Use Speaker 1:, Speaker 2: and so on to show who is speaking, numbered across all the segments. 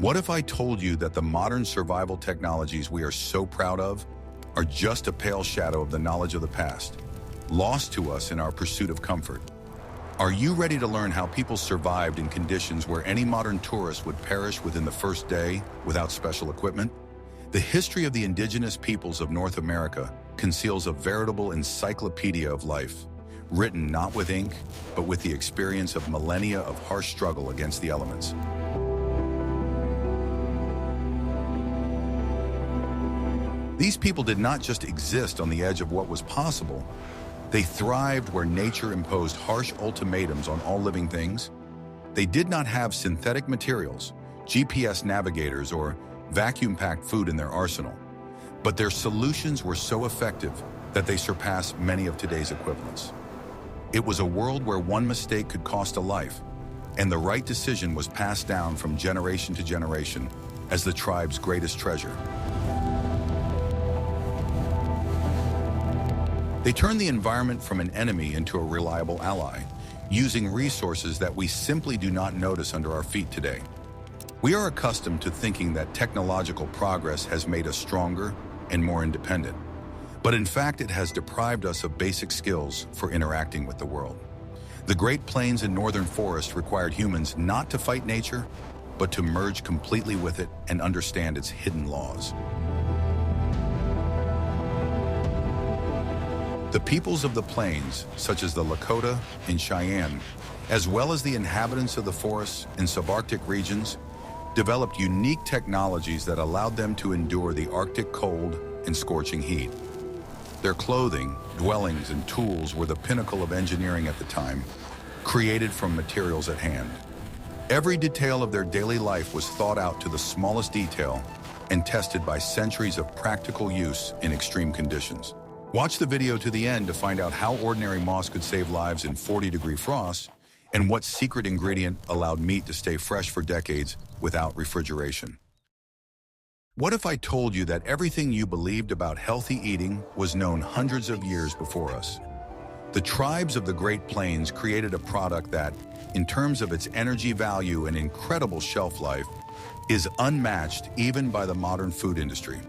Speaker 1: What if I told you that the modern survival technologies we are so proud of are just a pale shadow of the knowledge of the past, lost to us in our pursuit of comfort? Are you ready to learn how people survived in conditions where any modern tourist would perish within the first day without special equipment? The history of the indigenous peoples of North America conceals a veritable encyclopedia of life, written not with ink, but with the experience of millennia of harsh struggle against the elements. These people did not just exist on the edge of what was possible. They thrived where nature imposed harsh ultimatums on all living things. They did not have synthetic materials, GPS navigators, or vacuum-packed food in their arsenal. But their solutions were so effective that they surpass many of today's equivalents. It was a world where one mistake could cost a life, and the right decision was passed down from generation to generation as the tribe's greatest treasure. They turned the environment from an enemy into a reliable ally, using resources that we simply do not notice under our feet today. We are accustomed to thinking that technological progress has made us stronger and more independent, but in fact it has deprived us of basic skills for interacting with the world. The Great Plains and Northern Forest required humans not to fight nature, but to merge completely with it and understand its hidden laws. The peoples of the plains, such as the Lakota and Cheyenne, as well as the inhabitants of the forests and subarctic regions, developed unique technologies that allowed them to endure the Arctic cold and scorching heat. Their clothing, dwellings, and tools were the pinnacle of engineering at the time, created from materials at hand. Every detail of their daily life was thought out to the smallest detail and tested by centuries of practical use in extreme conditions. Watch the video to the end to find out how ordinary moss could save lives in 40-degree frost and what secret ingredient allowed meat to stay fresh for decades without refrigeration. What if I told you that everything you believed about healthy eating was known hundreds of years before us? The tribes of the Great Plains created a product that, in terms of its energy value and incredible shelf life, is unmatched even by the modern food industry.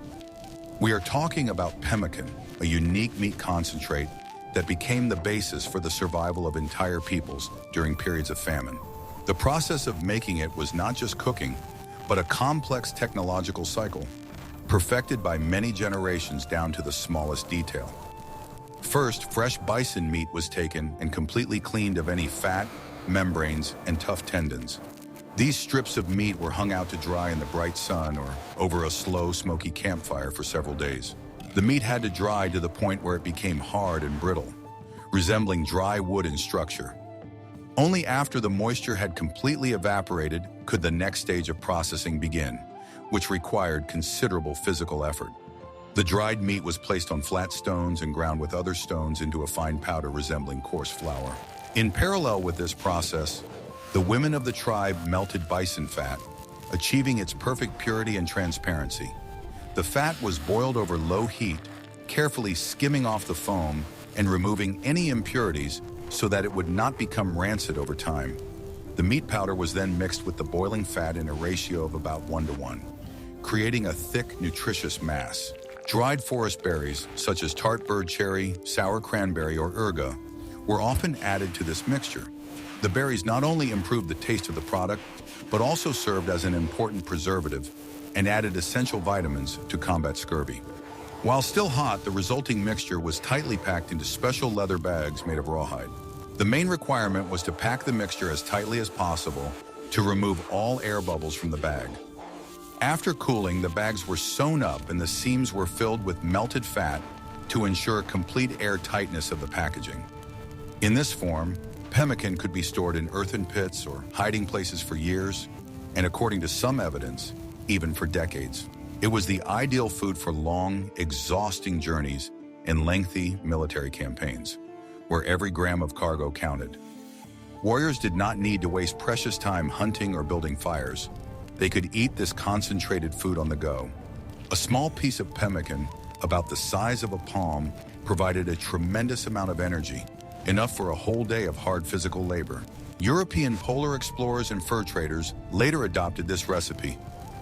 Speaker 1: We are talking about pemmican, a unique meat concentrate that became the basis for the survival of entire peoples during periods of famine. The process of making it was not just cooking, but a complex technological cycle, perfected by many generations down to the smallest detail. First, fresh bison meat was taken and completely cleaned of any fat, membranes, and tough tendons. These strips of meat were hung out to dry in the bright sun or over a slow, smoky campfire for several days. The meat had to dry to the point where it became hard and brittle, resembling dry wood in structure. Only after the moisture had completely evaporated could the next stage of processing begin, which required considerable physical effort. The dried meat was placed on flat stones and ground with other stones into a fine powder resembling coarse flour. In parallel with this process, the women of the tribe melted bison fat, achieving its perfect purity and transparency. The fat was boiled over low heat, carefully skimming off the foam and removing any impurities so that it would not become rancid over time. The meat powder was then mixed with the boiling fat in a ratio of about 1:1, creating a thick, nutritious mass. Dried forest berries, such as tart bird cherry, sour cranberry, or urga, were often added to this mixture. The berries not only improved the taste of the product, but also served as an important preservative and added essential vitamins to combat scurvy. While still hot, the resulting mixture was tightly packed into special leather bags made of rawhide. The main requirement was to pack the mixture as tightly as possible to remove all air bubbles from the bag. After cooling, the bags were sewn up and the seams were filled with melted fat to ensure complete air tightness of the packaging. In this form, pemmican could be stored in earthen pits or hiding places for years, and according to some evidence, even for decades. It was the ideal food for long, exhausting journeys and lengthy military campaigns, where every gram of cargo counted. Warriors did not need to waste precious time hunting or building fires. They could eat this concentrated food on the go. A small piece of pemmican, about the size of a palm, provided a tremendous amount of energy, enough for a whole day of hard physical labor. European polar explorers and fur traders later adopted this recipe,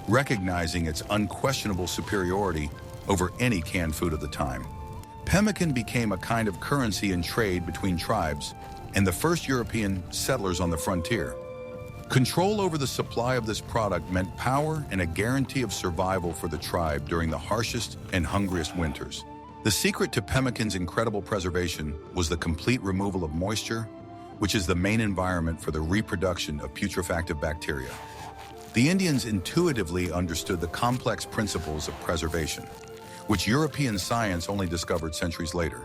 Speaker 1: recognizing its unquestionable superiority over any canned food of the time. Pemmican became a kind of currency in trade between tribes and the first European settlers on the frontier. Control over the supply of this product meant power and a guarantee of survival for the tribe during the harshest and hungriest winters. The secret to pemmican's incredible preservation was the complete removal of moisture, which is the main environment for the reproduction of putrefactive bacteria. The Indians intuitively understood the complex principles of preservation, which European science only discovered centuries later.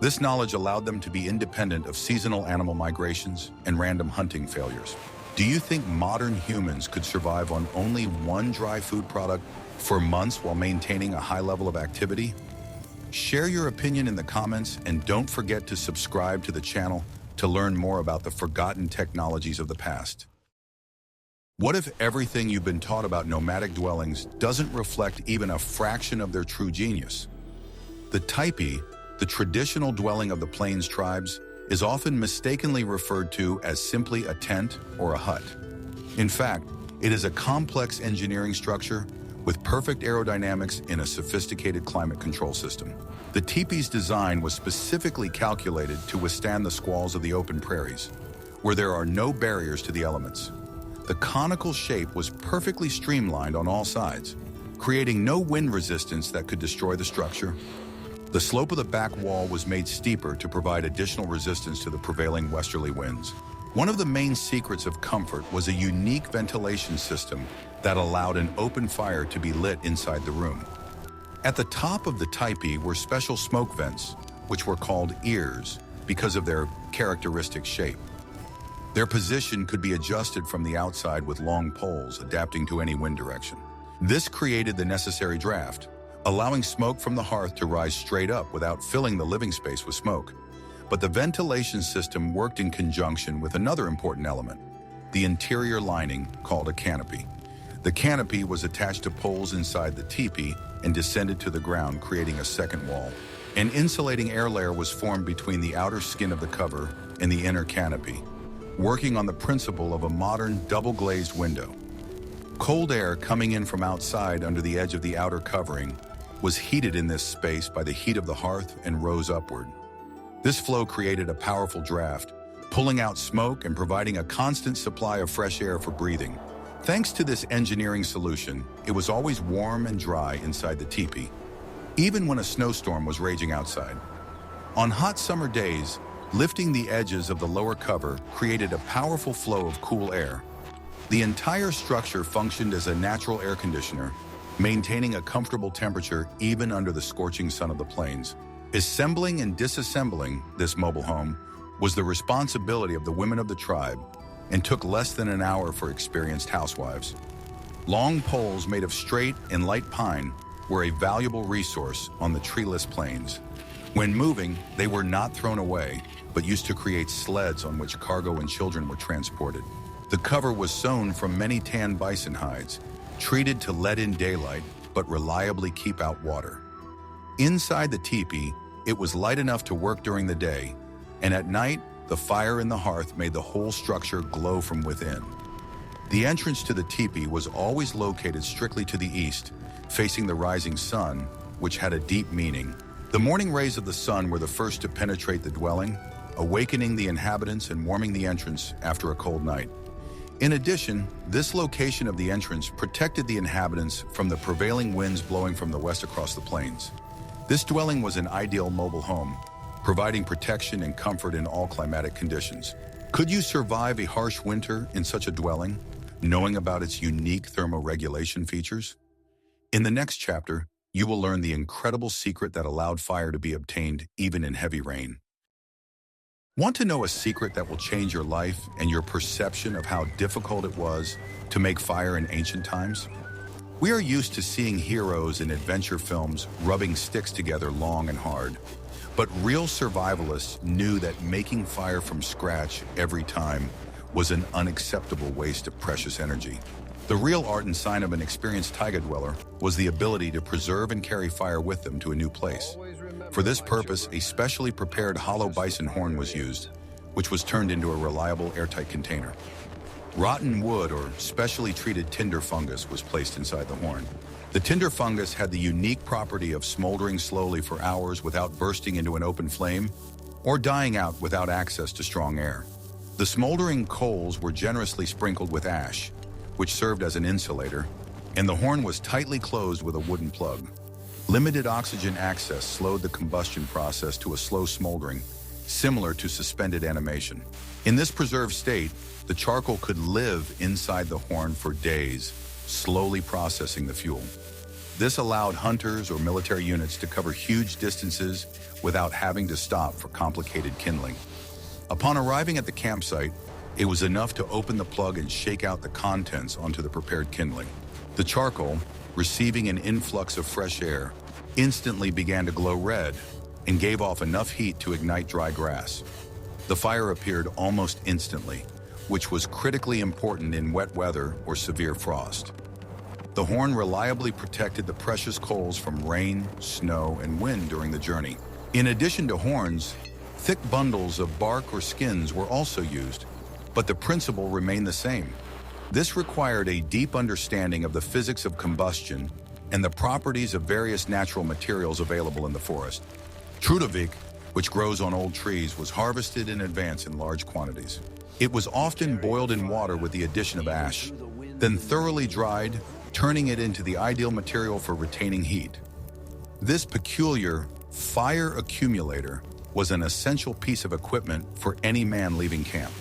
Speaker 1: This knowledge allowed them to be independent of seasonal animal migrations and random hunting failures. Do you think modern humans could survive on only one dry food product for months while maintaining a high level of activity? Share your opinion in the comments and don't forget to subscribe to the channel to learn more about the forgotten technologies of the past. What if everything you've been taught about nomadic dwellings doesn't reflect even a fraction of their true genius? The tipi, the traditional dwelling of the plains tribes, is often mistakenly referred to as simply a tent or a hut. In fact, it is a complex engineering structure with perfect aerodynamics in a sophisticated climate control system. The tipi's design was specifically calculated to withstand the squalls of the open prairies, where there are no barriers to the elements. The conical shape was perfectly streamlined on all sides, creating no wind resistance that could destroy the structure. The slope of the back wall was made steeper to provide additional resistance to the prevailing westerly winds. One of the main secrets of comfort was a unique ventilation system that allowed an open fire to be lit inside the room. At the top of the tipi were special smoke vents, which were called ears because of their characteristic shape. Their position could be adjusted from the outside with long poles adapting to any wind direction. This created the necessary draft, allowing smoke from the hearth to rise straight up without filling the living space with smoke. But the ventilation system worked in conjunction with another important element, the interior lining called a canopy. The canopy was attached to poles inside the tipi and descended to the ground, creating a second wall. An insulating air layer was formed between the outer skin of the cover and the inner canopy, working on the principle of a modern double-glazed window. Cold air coming in from outside under the edge of the outer covering was heated in this space by the heat of the hearth and rose upward. This flow created a powerful draft, pulling out smoke and providing a constant supply of fresh air for breathing. Thanks to this engineering solution, it was always warm and dry inside the tipi, even when a snowstorm was raging outside. On hot summer days, lifting the edges of the lower cover created a powerful flow of cool air. The entire structure functioned as a natural air conditioner, maintaining a comfortable temperature even under the scorching sun of the plains. Assembling and disassembling this mobile home was the responsibility of the women of the tribe and took less than an hour for experienced housewives. Long poles made of straight and light pine were a valuable resource on the treeless plains. When moving, they were not thrown away, but used to create sleds on which cargo and children were transported. The cover was sewn from many tanned bison hides, treated to let in daylight, but reliably keep out water. Inside the tipi, it was light enough to work during the day, and at night, the fire in the hearth made the whole structure glow from within. The entrance to the tipi was always located strictly to the east, facing the rising sun, which had a deep meaning. The morning rays of the sun were the first to penetrate the dwelling, awakening the inhabitants and warming the entrance after a cold night. In addition, this location of the entrance protected the inhabitants from the prevailing winds blowing from the west across the plains. This dwelling was an ideal mobile home, providing protection and comfort in all climatic conditions. Could you survive a harsh winter in such a dwelling, knowing about its unique thermoregulation features? In the next chapter, you will learn the incredible secret that allowed fire to be obtained even in heavy rain. Want to know a secret that will change your life and your perception of how difficult it was to make fire in ancient times? We are used to seeing heroes in adventure films rubbing sticks together long and hard, but real survivalists knew that making fire from scratch every time was an unacceptable waste of precious energy. The real art and sign of an experienced taiga dweller was the ability to preserve and carry fire with them to a new place. For this purpose, a specially prepared hollow bison horn was used, which was turned into a reliable airtight container. Rotten wood or specially treated tinder fungus was placed inside the horn. The tinder fungus had the unique property of smoldering slowly for hours without bursting into an open flame or dying out without access to strong air. The smoldering coals were generously sprinkled with ash, which served as an insulator, and the horn was tightly closed with a wooden plug. Limited oxygen access slowed the combustion process to a slow smoldering, similar to suspended animation. In this preserved state, the charcoal could live inside the horn for days, slowly processing the fuel. This allowed hunters or military units to cover huge distances without having to stop for complicated kindling. Upon arriving at the campsite, it was enough to open the plug and shake out the contents onto the prepared kindling. The charcoal, receiving an influx of fresh air, instantly began to glow red and gave off enough heat to ignite dry grass. The fire appeared almost instantly, which was critically important in wet weather or severe frost. The horn reliably protected the precious coals from rain, snow, and wind during the journey. In addition to horns, thick bundles of bark or skins were also used, but the principle remained the same. This required a deep understanding of the physics of combustion and the properties of various natural materials available in the forest. Trudavik, which grows on old trees, was harvested in advance in large quantities. It was often boiled in water with the addition of ash, then thoroughly dried, turning it into the ideal material for retaining heat. This peculiar fire accumulator was an essential piece of equipment for any man leaving camp.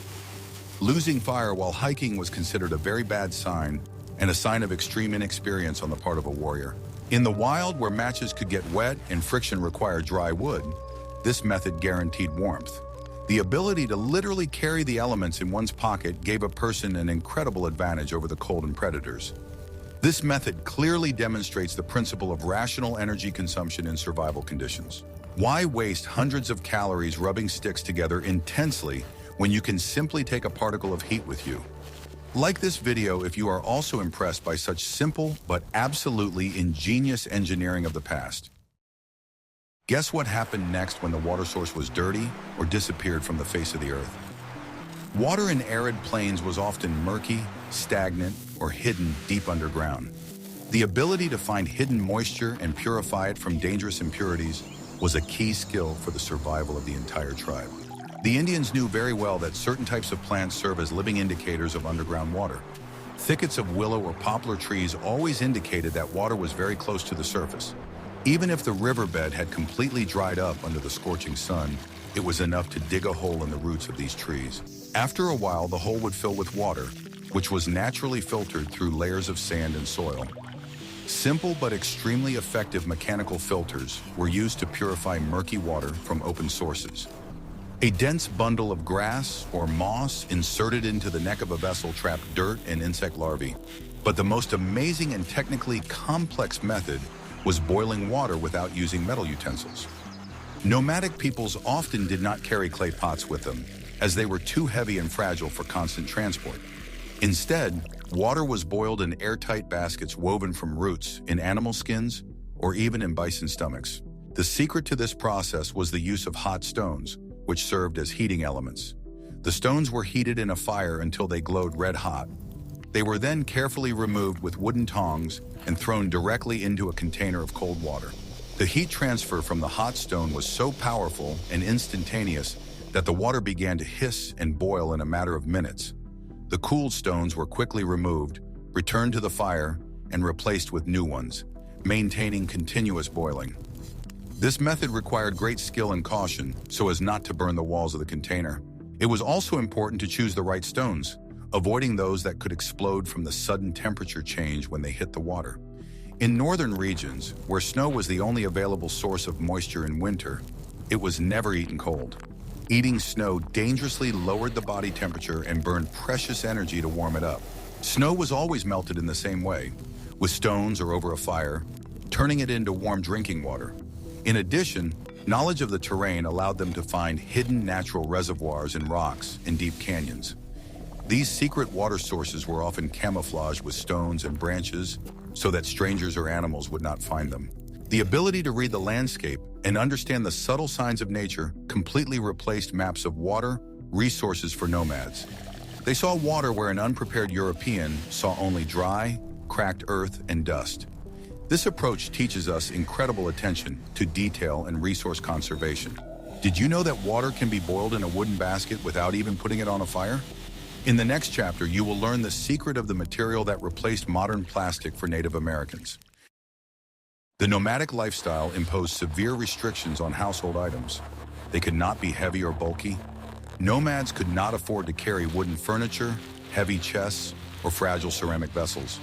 Speaker 1: Losing fire while hiking was considered a very bad sign and a sign of extreme inexperience on the part of a warrior. In the wild, where matches could get wet and friction required dry wood, this method guaranteed warmth. The ability to literally carry the elements in one's pocket gave a person an incredible advantage over the cold and predators. This method clearly demonstrates the principle of rational energy consumption in survival conditions. Why waste hundreds of calories rubbing sticks together intensely when you can simply take a particle of heat with you? Like this video if you are also impressed by such simple but absolutely ingenious engineering of the past. Guess what happened next when the water source was dirty or disappeared from the face of the earth? Water in arid plains was often murky, stagnant, or hidden deep underground. The ability to find hidden moisture and purify it from dangerous impurities was a key skill for the survival of the entire tribe. The Indians knew very well that certain types of plants serve as living indicators of underground water. Thickets of willow or poplar trees always indicated that water was very close to the surface. Even if the riverbed had completely dried up under the scorching sun, it was enough to dig a hole in the roots of these trees. After a while, the hole would fill with water, which was naturally filtered through layers of sand and soil. Simple but extremely effective mechanical filters were used to purify murky water from open sources. A dense bundle of grass or moss inserted into the neck of a vessel trapped dirt and insect larvae. But the most amazing and technically complex method was boiling water without using metal utensils. Nomadic peoples often did not carry clay pots with them, as they were too heavy and fragile for constant transport. Instead, water was boiled in airtight baskets woven from roots, in animal skins, or even in bison stomachs. The secret to this process was the use of hot stones, which served as heating elements. The stones were heated in a fire until they glowed red hot. They were then carefully removed with wooden tongs and thrown directly into a container of cold water. The heat transfer from the hot stone was so powerful and instantaneous that the water began to hiss and boil in a matter of minutes. The cooled stones were quickly removed, returned to the fire, and replaced with new ones, maintaining continuous boiling. This method required great skill and caution so as not to burn the walls of the container. It was also important to choose the right stones, avoiding those that could explode from the sudden temperature change when they hit the water. In northern regions, where snow was the only available source of moisture in winter, it was never eaten cold. Eating snow dangerously lowered the body temperature and burned precious energy to warm it up. Snow was always melted in the same way, with stones or over a fire, turning it into warm drinking water. In addition, knowledge of the terrain allowed them to find hidden natural reservoirs in rocks and deep canyons. These secret water sources were often camouflaged with stones and branches so that strangers or animals would not find them. The ability to read the landscape and understand the subtle signs of nature completely replaced maps of water resources for nomads. They saw water where an unprepared European saw only dry, cracked earth and dust. This approach teaches us incredible attention to detail and resource conservation. Did you know that water can be boiled in a wooden basket without even putting it on a fire? In the next chapter, you will learn the secret of the material that replaced modern plastic for Native Americans. The nomadic lifestyle imposed severe restrictions on household items. They could not be heavy or bulky. Nomads could not afford to carry wooden furniture, heavy chests, or fragile ceramic vessels.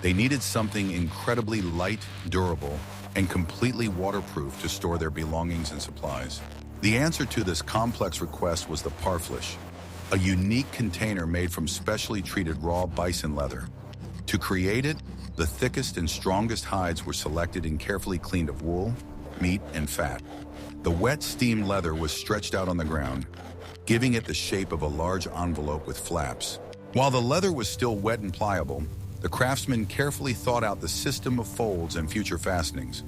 Speaker 1: They needed something incredibly light, durable, and completely waterproof to store their belongings and supplies. The answer to this complex request was the Parfleche, a unique container made from specially treated raw bison leather. To create it, the thickest and strongest hides were selected and carefully cleaned of wool, meat, and fat. The wet steamed leather was stretched out on the ground, giving it the shape of a large envelope with flaps. While the leather was still wet and pliable, the craftsmen carefully thought out the system of folds and future fastenings.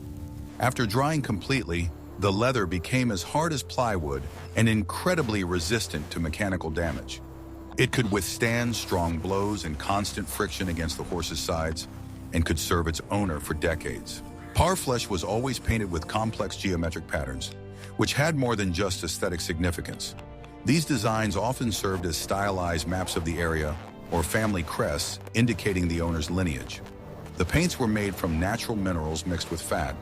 Speaker 1: After drying completely, the leather became as hard as plywood and incredibly resistant to mechanical damage. It could withstand strong blows and constant friction against the horse's sides, and could serve its owner for decades. Parfleche was always painted with complex geometric patterns, which had more than just aesthetic significance. These designs often served as stylized maps of the area or family crests indicating the owner's lineage. The paints were made from natural minerals mixed with fat,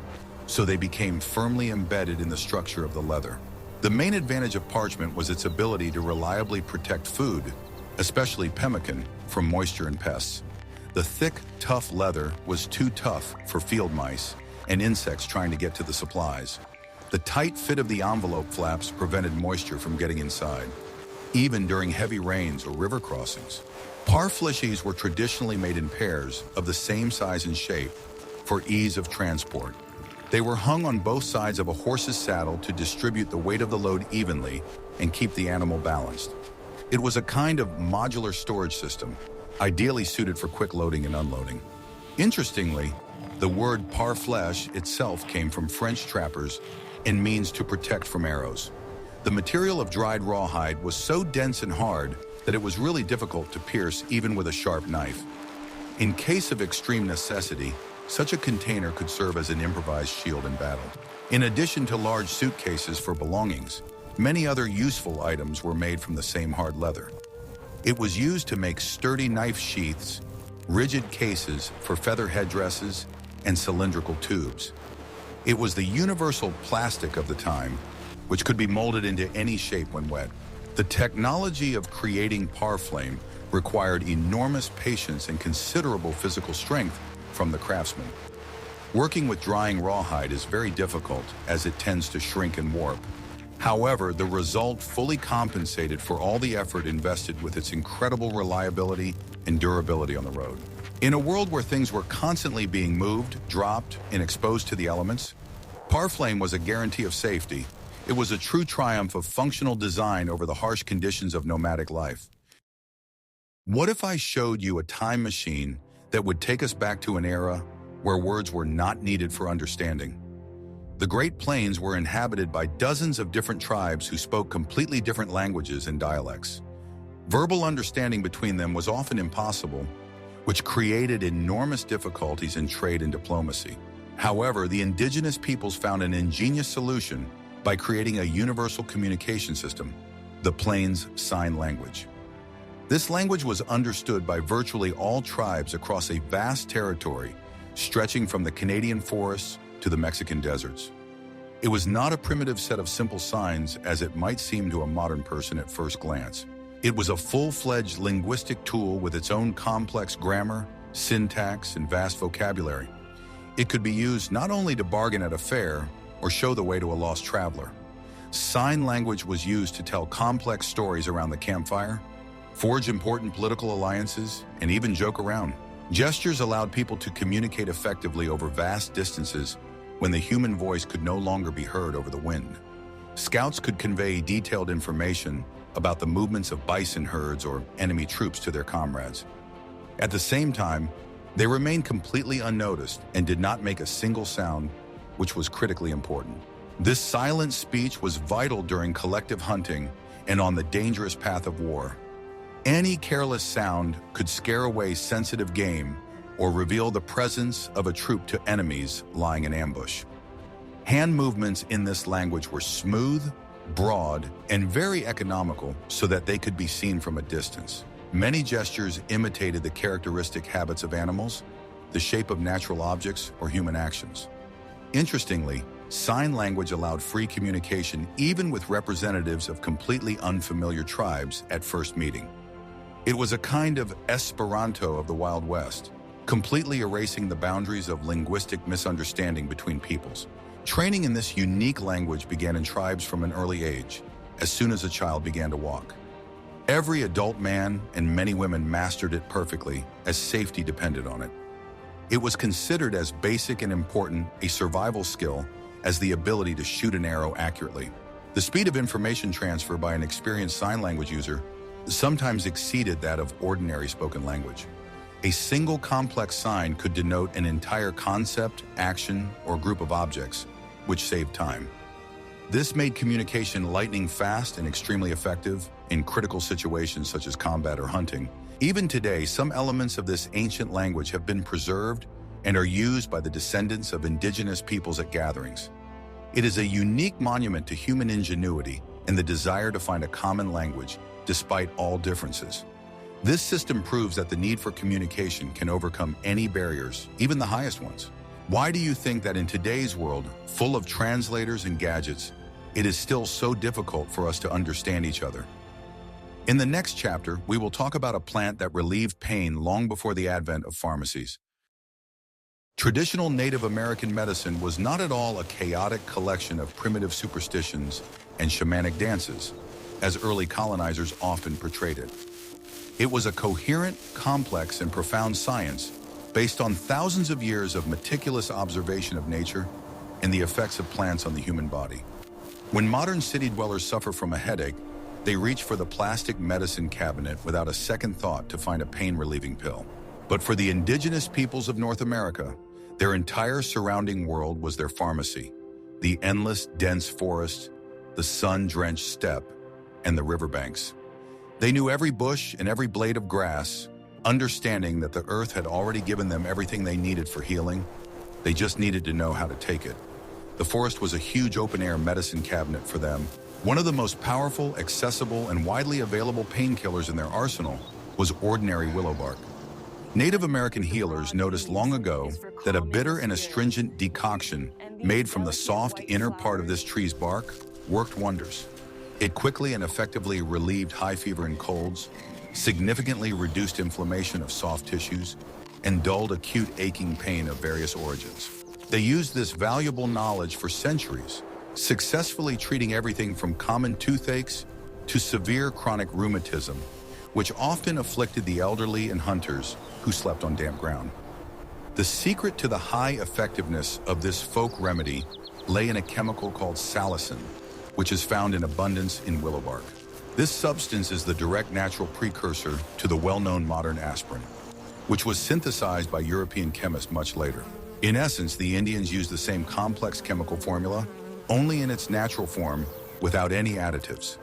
Speaker 1: so they became firmly embedded in the structure of the leather. The main advantage of parchment was its ability to reliably protect food, especially pemmican, from moisture and pests. The thick, tough leather was too tough for field mice and insects trying to get to the supplies. The tight fit of the envelope flaps prevented moisture from getting inside, even during heavy rains or river crossings. Parfleches were traditionally made in pairs of the same size and shape for ease of transport. They were hung on both sides of a horse's saddle to distribute the weight of the load evenly and keep the animal balanced. It was a kind of modular storage system, ideally suited for quick loading and unloading. Interestingly, the word Parfleche itself came from French trappers and means to protect from arrows. The material of dried rawhide was so dense and hard that it was really difficult to pierce even with a sharp knife. In case of extreme necessity, such a container could serve as an improvised shield in battle. In addition to large suitcases for belongings, many other useful items were made from the same hard leather. It was used to make sturdy knife sheaths, rigid cases for feather headdresses, and cylindrical tubes. It was the universal plastic of the time, which could be molded into any shape when wet. The technology of creating Parfleche required enormous patience and considerable physical strength from the craftsmen. Working with drying rawhide is very difficult as it tends to shrink and warp. However, the result fully compensated for all the effort invested with its incredible reliability and durability on the road. In a world where things were constantly being moved, dropped, and exposed to the elements, Parfleche was a guarantee of safety. It was a true triumph of functional design over the harsh conditions of nomadic life. What if I showed you a time machine that would take us back to an era where words were not needed for understanding? The Great Plains were inhabited by dozens of different tribes who spoke completely different languages and dialects. Verbal understanding between them was often impossible, which created enormous difficulties in trade and diplomacy. However, the indigenous peoples found an ingenious solution by creating a universal communication system, the Plains Sign Language. This language was understood by virtually all tribes across a vast territory, stretching from the Canadian forests to the Mexican deserts. It was not a primitive set of simple signs as it might seem to a modern person at first glance. It was a full-fledged linguistic tool with its own complex grammar, syntax, and vast vocabulary. It could be used not only to bargain at a fair or show the way to a lost traveler. Sign language was used to tell complex stories around the campfire, forge important political alliances, and even joke around. Gestures allowed people to communicate effectively over vast distances when the human voice could no longer be heard over the wind. Scouts could convey detailed information about the movements of bison herds or enemy troops to their comrades. At the same time, they remained completely unnoticed and did not make a single sound, which was critically important. This silent speech was vital during collective hunting and on the dangerous path of war. Any careless sound could scare away sensitive game or reveal the presence of a troop to enemies lying in ambush. Hand movements in this language were smooth, broad, and very economical so that they could be seen from a distance. Many gestures imitated the characteristic habits of animals, the shape of natural objects, or human actions. Interestingly, sign language allowed free communication even with representatives of completely unfamiliar tribes at first meeting. It was a kind of Esperanto of the Wild West, completely erasing the boundaries of linguistic misunderstanding between peoples. Training in this unique language began in tribes from an early age, as soon as a child began to walk. Every adult man and many women mastered it perfectly, as safety depended on it. It was considered as basic and important a survival skill as the ability to shoot an arrow accurately. The speed of information transfer by an experienced sign language user sometimes exceeded that of ordinary spoken language. A single complex sign could denote an entire concept, action, or group of objects, which saved time. This made communication lightning fast and extremely effective in critical situations such as combat or hunting. Even today, some elements of this ancient language have been preserved and are used by the descendants of indigenous peoples at gatherings. It is a unique monument to human ingenuity and the desire to find a common language despite all differences. This system proves that the need for communication can overcome any barriers, even the highest ones. Why do you think that in today's world, full of translators and gadgets, it is still so difficult for us to understand each other? In the next chapter, we will talk about a plant that relieved pain long before the advent of pharmacies. Traditional Native American medicine was not at all a chaotic collection of primitive superstitions and shamanic dances, as early colonizers often portrayed it. It was a coherent, complex, and profound science based on thousands of years of meticulous observation of nature and the effects of plants on the human body. When modern city dwellers suffer from a headache, they reach for the plastic medicine cabinet without a second thought to find a pain-relieving pill. But for the indigenous peoples of North America, their entire surrounding world was their pharmacy, the endless, dense forest, the sun-drenched steppe, and the riverbanks. They knew every bush and every blade of grass, understanding that the earth had already given them everything they needed for healing. They just needed to know how to take it. The forest was a huge open-air medicine cabinet for them. One of the most powerful, accessible, and widely available painkillers in their arsenal was ordinary willow bark. Native American healers noticed long ago that a bitter and astringent decoction made from the soft inner part of this tree's bark worked wonders. It quickly and effectively relieved high fever and colds, significantly reduced inflammation of soft tissues, and dulled acute aching pain of various origins. They used this valuable knowledge for centuries, successfully treating everything from common toothaches to severe chronic rheumatism, which often afflicted the elderly and hunters who slept on damp ground. The secret to the high effectiveness of this folk remedy lay in a chemical called salicin, which is found in abundance in willow bark. This substance is the direct natural precursor to the well-known modern aspirin, which was synthesized by European chemists much later. In essence, the Indians used the same complex chemical formula, only in its natural form, without any additives.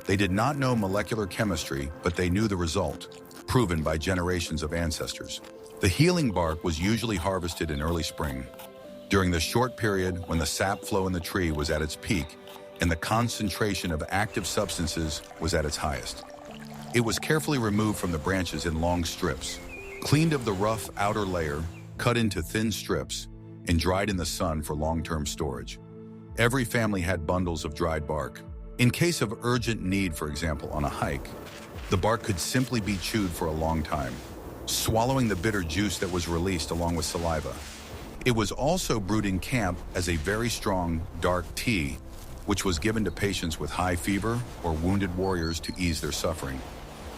Speaker 1: They did not know molecular chemistry, but they knew the result, proven by generations of ancestors. The healing bark was usually harvested in early spring, during the short period when the sap flow in the tree was at its peak and the concentration of active substances was at its highest. It was carefully removed from the branches in long strips, cleaned of the rough outer layer, cut into thin strips, and dried in the sun for long-term storage. Every family had bundles of dried bark. In case of urgent need, for example, on a hike, the bark could simply be chewed for a long time, swallowing the bitter juice that was released along with saliva. It was also brewed in camp as a very strong, dark tea, which was given to patients with high fever or wounded warriors to ease their suffering.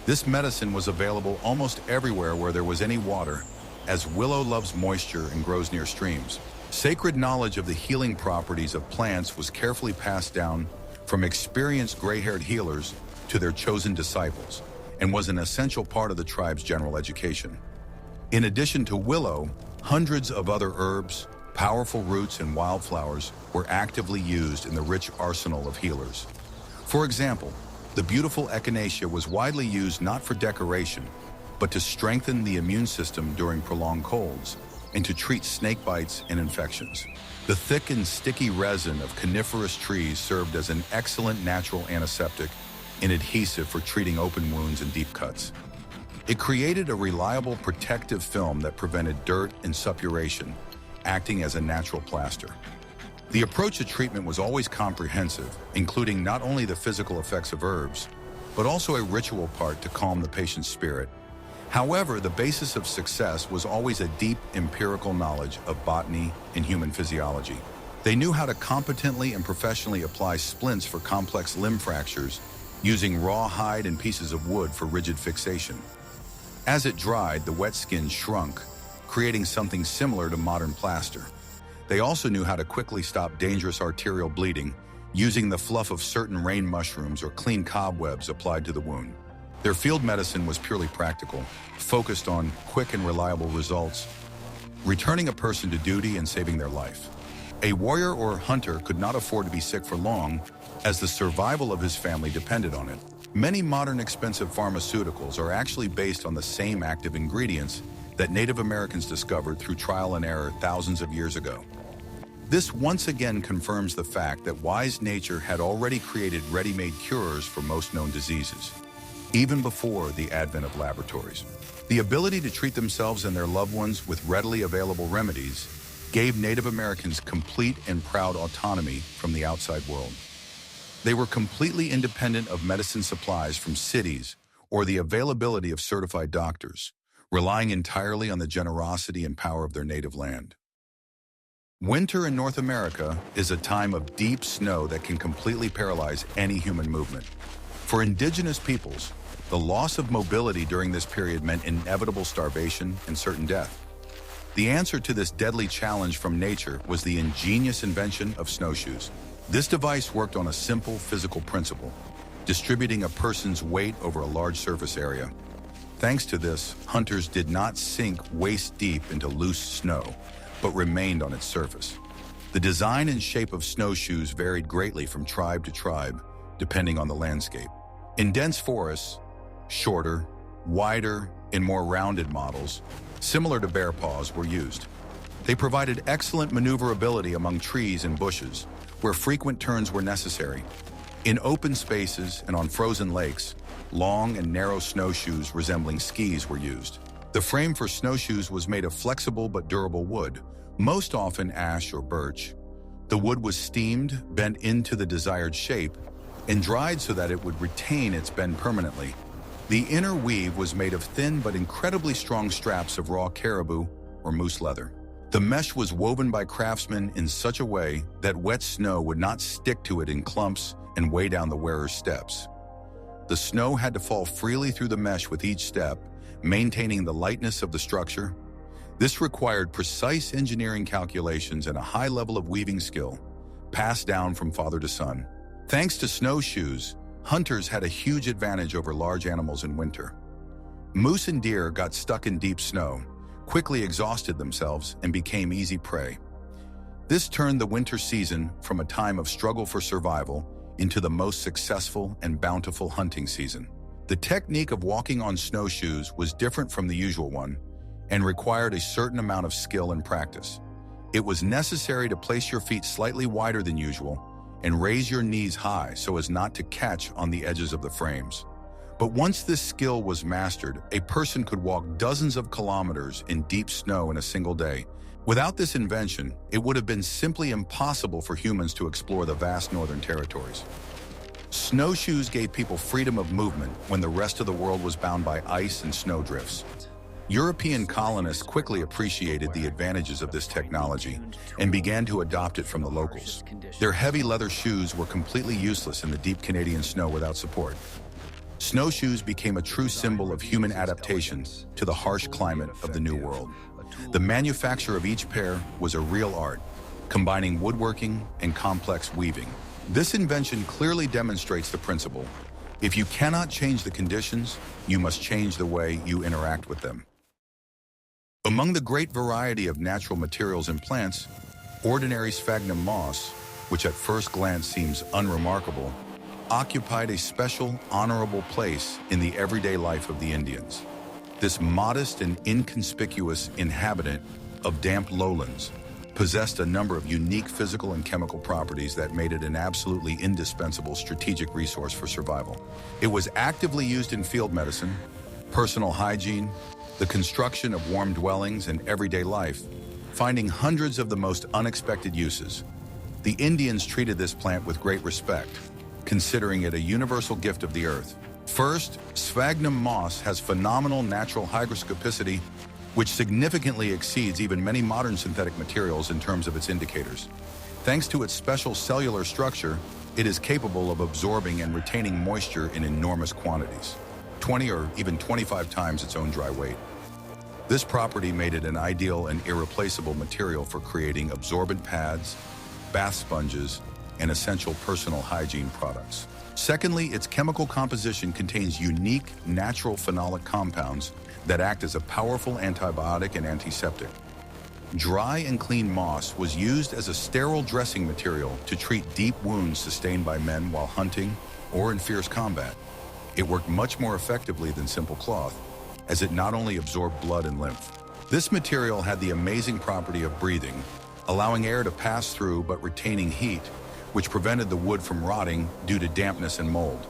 Speaker 1: This medicine was available almost everywhere where there was any water, as willow loves moisture and grows near streams. Sacred knowledge of the healing properties of plants was carefully passed down from experienced gray-haired healers to their chosen disciples, and was an essential part of the tribe's general education. In addition to willow, hundreds of other herbs, powerful roots, and wildflowers were actively used in the rich arsenal of healers. For example, The beautiful echinacea was widely used not for decoration, but to strengthen the immune system during prolonged colds and to treat snake bites and infections. The thick and sticky resin of coniferous trees served as an excellent natural antiseptic and adhesive for treating open wounds and deep cuts. It created a reliable protective film that prevented dirt and suppuration, acting as a natural plaster. The approach to treatment was always comprehensive, including not only the physical effects of herbs, but also a ritual part to calm the patient's spirit. However, the basis of success was always a deep empirical knowledge of botany and human physiology. They knew how to competently and professionally apply splints for complex limb fractures, using raw hide and pieces of wood for rigid fixation. As it dried, the wet skin shrunk, creating something similar to modern plaster. They also knew how to quickly stop dangerous arterial bleeding, using the fluff of certain rain mushrooms or clean cobwebs applied to the wound. Their field medicine was purely practical, focused on quick and reliable results, returning a person to duty and saving their life. A warrior or hunter could not afford to be sick for long, as the survival of his family depended on it. Many modern expensive pharmaceuticals are actually based on the same active ingredients that Native Americans discovered through trial and error thousands of years ago. This once again confirms the fact that wise nature had already created ready-made cures for most known diseases, even before the advent of laboratories. The ability to treat themselves and their loved ones with readily available remedies gave Native Americans complete and proud autonomy from the outside world. They were completely independent of medicine supplies from cities or the availability of certified doctors, relying entirely on the generosity and power of their native land. Winter in North America is a time of deep snow that can completely paralyze any human movement. For indigenous peoples, the loss of mobility during this period meant inevitable starvation and certain death. The answer to this deadly challenge from nature was the ingenious invention of snowshoes. This device worked on a simple physical principle, distributing a person's weight over a large surface area. Thanks to this, hunters did not sink waist deep into loose snow, but remained on its surface. The design and shape of snowshoes varied greatly from tribe to tribe, depending on the landscape. In dense forests, shorter, wider, and more rounded models, similar to bear paws, were used. They provided excellent maneuverability among trees and bushes, where frequent turns were necessary. In open spaces and on frozen lakes, long and narrow snowshoes resembling skis were used. The frame for snowshoes was made of flexible but durable wood, most often ash or birch. The wood was steamed, bent into the desired shape, and dried so that it would retain its bend permanently. The inner weave was made of thin but incredibly strong straps of raw caribou or moose leather. The mesh was woven by craftsmen in such a way that wet snow would not stick to it in clumps and weigh down the wearer's steps. The snow had to fall freely through the mesh with each step, maintaining the lightness of the structure. This required precise engineering calculations and a high level of weaving skill, passed down from father to son. Thanks to snowshoes, hunters had a huge advantage over large animals in winter. Moose and deer got stuck in deep snow, quickly exhausted themselves, and became easy prey. This turned the winter season from a time of struggle for survival into the most successful and bountiful hunting season. The technique of walking on snowshoes was different from the usual one and required a certain amount of skill and practice. It was necessary to place your feet slightly wider than usual and raise your knees high so as not to catch on the edges of the frames. But once this skill was mastered, a person could walk dozens of kilometers in deep snow in a single day. Without this invention, it would have been simply impossible for humans to explore the vast northern territories. Snowshoes gave people freedom of movement when the rest of the world was bound by ice and snow drifts. European colonists quickly appreciated the advantages of this technology and began to adopt it from the locals. Their heavy leather shoes were completely useless in the deep Canadian snow without support. Snowshoes became a true symbol of human adaptation to the harsh climate of the New World. The manufacture of each pair was a real art, combining woodworking and complex weaving. This invention clearly demonstrates the principle: if you cannot change the conditions, you must change the way you interact with them. Among the great variety of natural materials and plants, ordinary sphagnum moss, which at first glance seems unremarkable, occupied a special, honorable place in the everyday life of the Indians. This modest and inconspicuous inhabitant of damp lowlands possessed a number of unique physical and chemical properties that made it an absolutely indispensable strategic resource for survival. It was actively used in field medicine, personal hygiene, the construction of warm dwellings, and everyday life, finding hundreds of the most unexpected uses. The Indians treated this plant with great respect, considering it a universal gift of the earth. First, sphagnum moss has phenomenal natural hygroscopicity, which significantly exceeds even many modern synthetic materials in terms of its indicators. Thanks to its special cellular structure, it is capable of absorbing and retaining moisture in enormous quantities, 20 or even 25 times its own dry weight. This property made it an ideal and irreplaceable material for creating absorbent pads, bath sponges, and essential personal hygiene products. Secondly, its chemical composition contains unique natural phenolic compounds that act as a powerful antibiotic and antiseptic. Dry and clean moss was used as a sterile dressing material to treat deep wounds sustained by men while hunting or in fierce combat. It worked much more effectively than simple cloth, as it not only absorbed blood and lymph. This material had the amazing property of breathing, allowing air to pass through but retaining heat, which prevented the wood from rotting due to dampness and mold.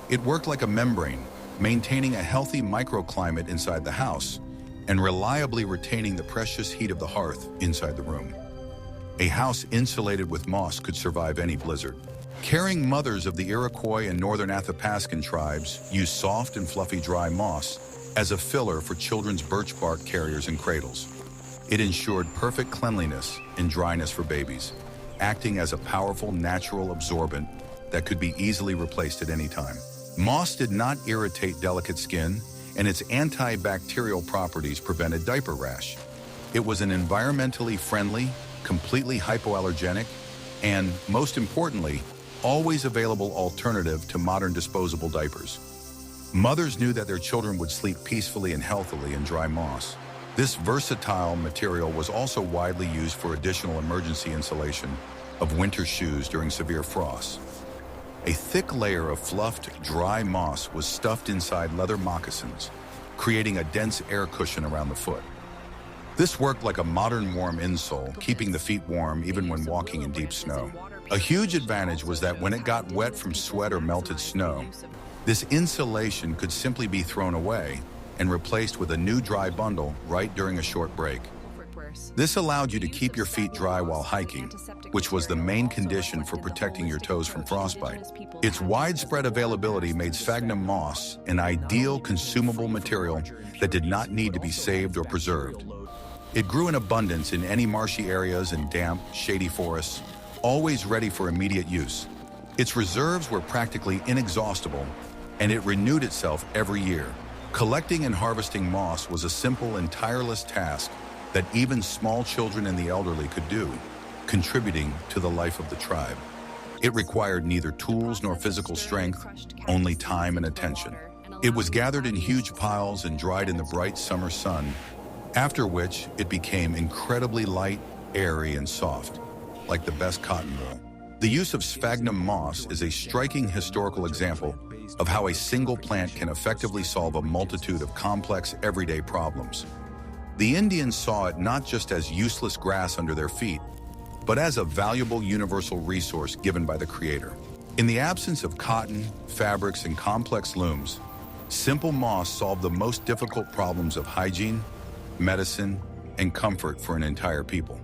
Speaker 1: It worked like a membrane, maintaining a healthy microclimate inside the house and reliably retaining the precious heat of the hearth inside the room. A house insulated with moss could survive any blizzard. Caring mothers of the Iroquois and northern Athapascan tribes used soft and fluffy dry moss as a filler for children's birch bark carriers and cradles. It ensured perfect cleanliness and dryness for babies, acting as a powerful natural absorbent that could be easily replaced at any time. Moss did not irritate delicate skin, and its antibacterial properties prevented diaper rash. It was an environmentally friendly, completely hypoallergenic, and, most importantly, always available alternative to modern disposable diapers. Mothers knew that their children would sleep peacefully and healthily in dry moss. This versatile material was also widely used for additional emergency insulation of winter shoes during severe frosts. A thick layer of fluffed, dry moss was stuffed inside leather moccasins, creating a dense air cushion around the foot. This worked like a modern warm insole, keeping the feet warm even when walking in deep snow. A huge advantage was that when it got wet from sweat or melted snow, this insulation could simply be thrown away and replaced with a new dry bundle right during a short break. This allowed you to keep your feet dry while hiking, which was the main condition for protecting your toes from frostbite. Its widespread availability made sphagnum moss an ideal consumable material that did not need to be saved or preserved. It grew in abundance in any marshy areas and damp, shady forests, always ready for immediate use. Its reserves were practically inexhaustible, and it renewed itself every year. Collecting and harvesting moss was a simple and tireless task that even small children and the elderly could do, contributing to the life of the tribe. It required neither tools nor physical strength, only time and attention. It was gathered in huge piles and dried in the bright summer sun, after which it became incredibly light, airy, and soft, like the best cotton wool. The use of sphagnum moss is a striking historical example of how a single plant can effectively solve a multitude of complex everyday problems. The Indians saw it not just as useless grass under their feet, but as a valuable universal resource given by the Creator. In the absence of cotton, fabrics, and complex looms, simple moss solved the most difficult problems of hygiene, medicine, and comfort for an entire people.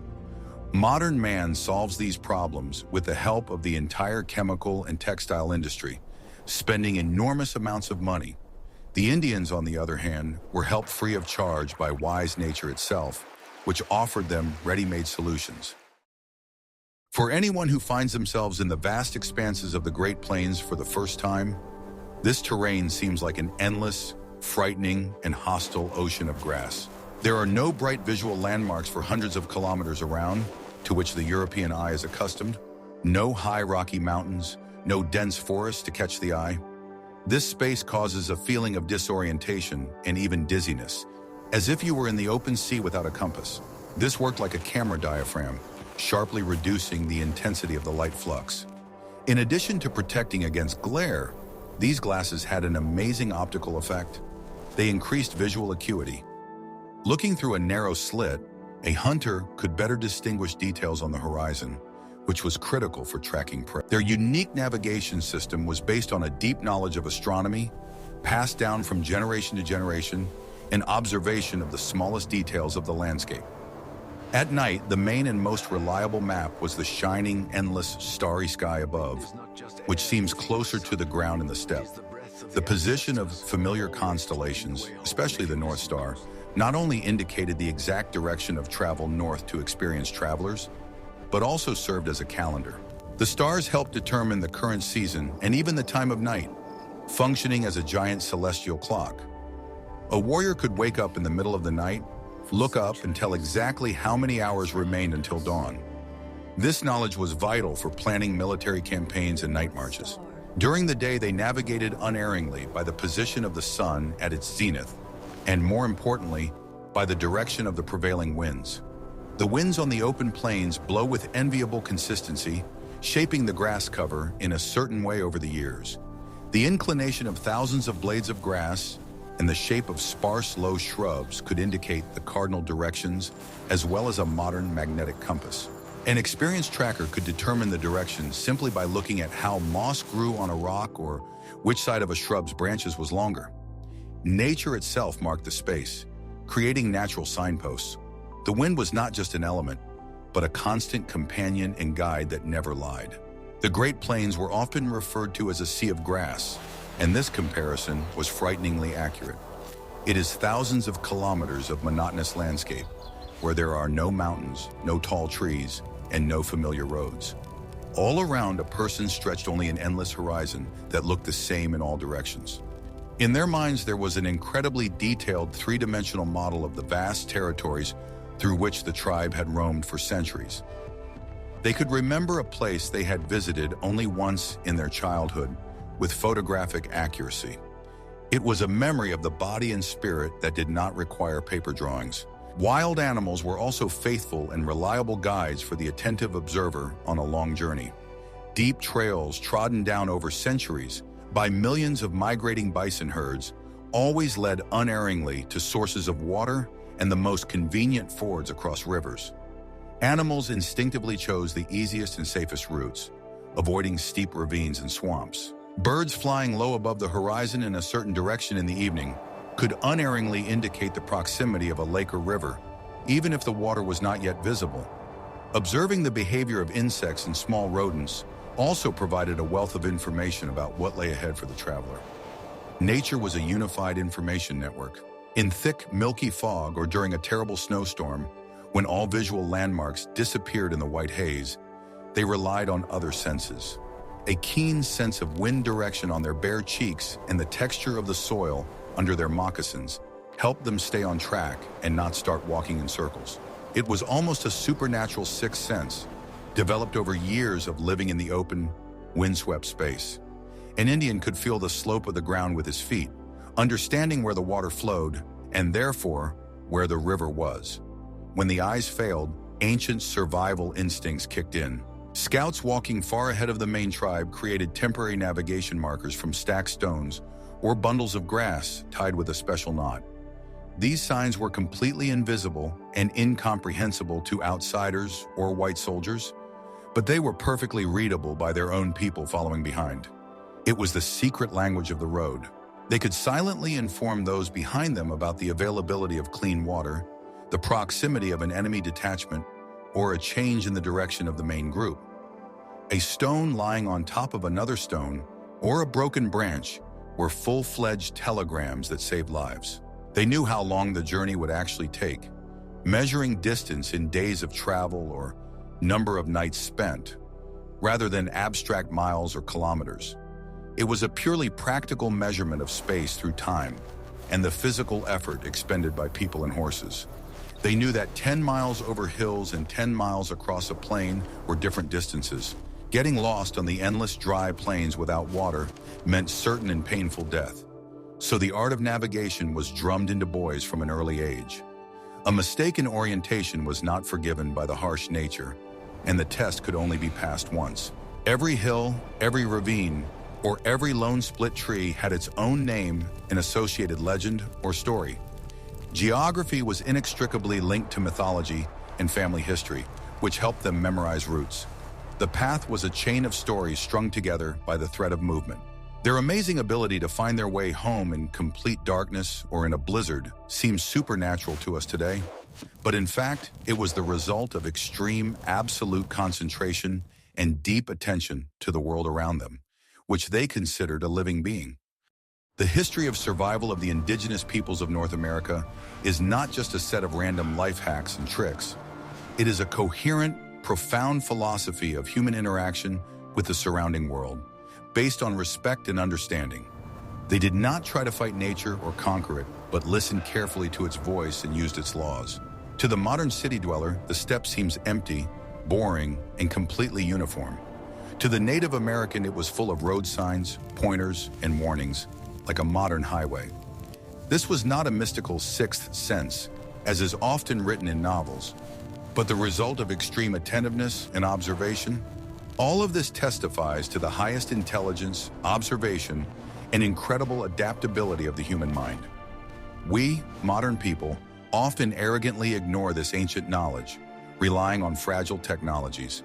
Speaker 1: Modern man solves these problems with the help of the entire chemical and textile industry, spending enormous amounts of money. The Indians, on the other hand, were helped free of charge by wise nature itself, which offered them ready-made solutions. For anyone who finds themselves in the vast expanses of the Great Plains for the first time, this terrain seems like an endless, frightening, and hostile ocean of grass. There are no bright visual landmarks for hundreds of kilometers around, to which the European eye is accustomed, no high rocky mountains, no dense forest to catch the eye. This space causes a feeling of disorientation and even dizziness, as if you were in the open sea without a compass. This worked like a camera diaphragm, sharply reducing the intensity of the light flux. In addition to protecting against glare, these glasses had an amazing optical effect. They increased visual acuity. Looking through a narrow slit, a hunter could better distinguish details on the horizon, which was critical for tracking prey. Their unique navigation system was based on a deep knowledge of astronomy, passed down from generation to generation, and observation of the smallest details of the landscape. At night, the main and most reliable map was the shining, endless, starry sky above, which seems closer to the ground in the steppe. The position of familiar constellations, especially the North Star, not only indicated the exact direction of travel north to experienced travelers, but also served as a calendar. The stars helped determine the current season and even the time of night, functioning as a giant celestial clock. A warrior could wake up in the middle of the night, look up and tell exactly how many hours remained until dawn. This knowledge was vital for planning military campaigns and night marches. During the day, they navigated unerringly by the position of the sun at its zenith, and more importantly, by the direction of the prevailing winds. The winds on the open plains blow with enviable consistency, shaping the grass cover in a certain way over the years. The inclination of thousands of blades of grass and the shape of sparse, low shrubs could indicate the cardinal directions, as well as a modern magnetic compass. An experienced tracker could determine the direction simply by looking at how moss grew on a rock or which side of a shrub's branches was longer. Nature itself marked the space, creating natural signposts. The wind was not just an element, but a constant companion and guide that never lied. The Great Plains were often referred to as a sea of grass, and this comparison was frighteningly accurate. It is thousands of kilometers of monotonous landscape, where there are no mountains, no tall trees, and no familiar roads. All around, a person stretched only an endless horizon that looked the same in all directions. In their minds, there was an incredibly detailed three-dimensional model of the vast territories through which the tribe had roamed for centuries. They could remember a place they had visited only once in their childhood, with photographic accuracy. It was a memory of the body and spirit that did not require paper drawings. Wild animals were also faithful and reliable guides for the attentive observer on a long journey. Deep trails trodden down over centuries by millions of migrating bison herds always led unerringly to sources of water and the most convenient fords across rivers. Animals instinctively chose the easiest and safest routes, avoiding steep ravines and swamps. Birds flying low above the horizon in a certain direction in the evening could unerringly indicate the proximity of a lake or river, even if the water was not yet visible. Observing the behavior of insects and small rodents also provided a wealth of information about what lay ahead for the traveler. Nature was a unified information network. In thick, milky fog or during a terrible snowstorm, when all visual landmarks disappeared in the white haze, they relied on other senses. A keen sense of wind direction on their bare cheeks and the texture of the soil under their moccasins helped them stay on track and not start walking in circles. It was almost a supernatural sixth sense, developed over years of living in the open, windswept space. An Indian could feel the slope of the ground with his feet, understanding where the water flowed and therefore where the river was. When the eyes failed, ancient survival instincts kicked in. Scouts walking far ahead of the main tribe created temporary navigation markers from stacked stones or bundles of grass tied with a special knot. These signs were completely invisible and incomprehensible to outsiders or white soldiers, but they were perfectly readable by their own people following behind. It was the secret language of the road. They could silently inform those behind them about the availability of clean water, the proximity of an enemy detachment, or a change in the direction of the main group. A stone lying on top of another stone, or a broken branch, were full-fledged telegrams that saved lives. They knew how long the journey would actually take, measuring distance in days of travel or number of nights spent, rather than abstract miles or kilometers. It was a purely practical measurement of space through time and the physical effort expended by people and horses. They knew that 10 miles over hills and 10 miles across a plain were different distances. Getting lost on the endless dry plains without water meant certain and painful death. So the art of navigation was drummed into boys from an early age. A mistake in orientation was not forgiven by the harsh nature, and the test could only be passed once. Every hill, every ravine, or every lone split tree had its own name and associated legend or story. Geography was inextricably linked to mythology and family history, which helped them memorize routes. The path was a chain of stories strung together by the thread of movement. Their amazing ability to find their way home in complete darkness or in a blizzard seems supernatural to us today, but in fact, it was the result of extreme, absolute concentration and deep attention to the world around them, which they considered a living being. The history of survival of the indigenous peoples of North America is not just a set of random life hacks and tricks. It is a coherent, profound philosophy of human interaction with the surrounding world, based on respect and understanding. They did not try to fight nature or conquer it, but listened carefully to its voice and used its laws. To the modern city dweller, the steppe seems empty, boring, and completely uniform. To the Native American, it was full of road signs, pointers, and warnings, like a modern highway. This was not a mystical sixth sense, as is often written in novels, but the result of extreme attentiveness and observation. All of this testifies to the highest intelligence, observation, and incredible adaptability of the human mind. We, modern people, often arrogantly ignore this ancient knowledge, relying on fragile technologies.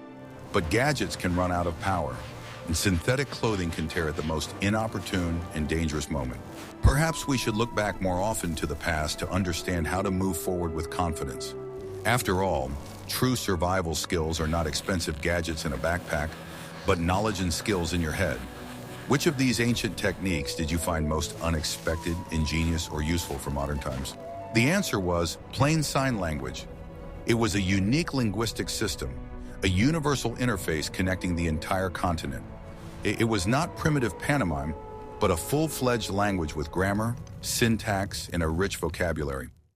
Speaker 1: But gadgets can run out of power, and synthetic clothing can tear at the most inopportune and dangerous moment. Perhaps we should look back more often to the past to understand how to move forward with confidence. After all, true survival skills are not expensive gadgets in a backpack, but knowledge and skills in your head. Which of these ancient techniques did you find most unexpected, ingenious, or useful for modern times? The answer was plain sign language. It was a unique linguistic system, a universal interface connecting the entire continent. It was not primitive pantomime, but a full-fledged language with grammar, syntax, and a rich vocabulary.